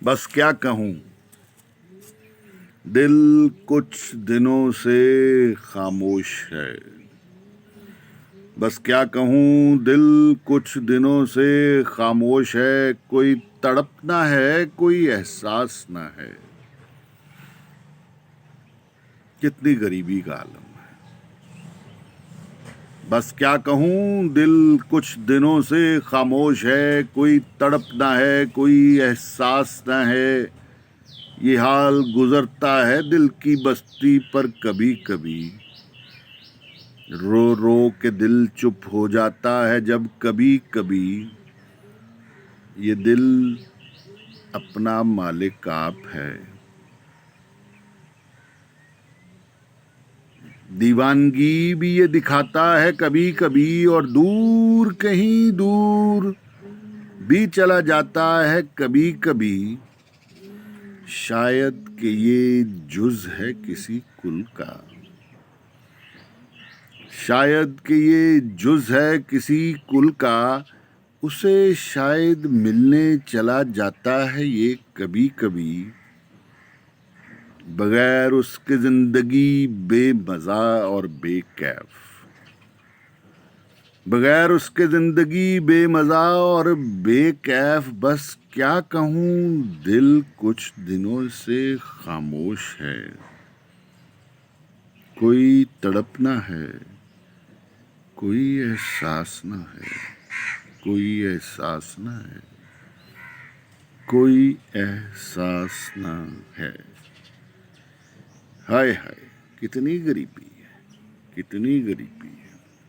بس کیا کہوں دل کچھ دنوں سے خاموش ہے. بس کیا کہوں دل کچھ دنوں سے خاموش ہے. کوئی تڑپ نہ ہے کوئی احساس نہ ہے. کتنی غریبی کا عالم ہے. بس کیا کہوں دل کچھ دنوں سے خاموش ہے. کوئی تڑپ نہ ہے کوئی احساس نہ ہے. یہ حال گزرتا ہے دل کی بستی پر کبھی کبھی. رو رو کے دل چپ ہو جاتا ہے جب کبھی کبھی. یہ دل اپنا مالک آپ ہے. دیوانگی بھی یہ دکھاتا ہے کبھی کبھی اور دور کہیں دور بھی چلا جاتا ہے کبھی کبھی. شاید کہ یہ جز ہے کسی کل کا. شاید کہ یہ جز ہے کسی کل کا. اسے شاید ملنے چلا جاتا ہے یہ کبھی کبھی. بغیر اس کے زندگی بے مزہ اور بے کیف. بغیر اس کے زندگی بے مزہ اور بے کیف. بس کیا کہوں دل کچھ دنوں سے خاموش ہے. کوئی تڑپنا ہے کوئی احساس نہ ہے. کوئی احساس نہ ہے کوئی احساس نہ ہے. ہائے ہائے کتنی غریبی ہے کتنی غریبی ہے.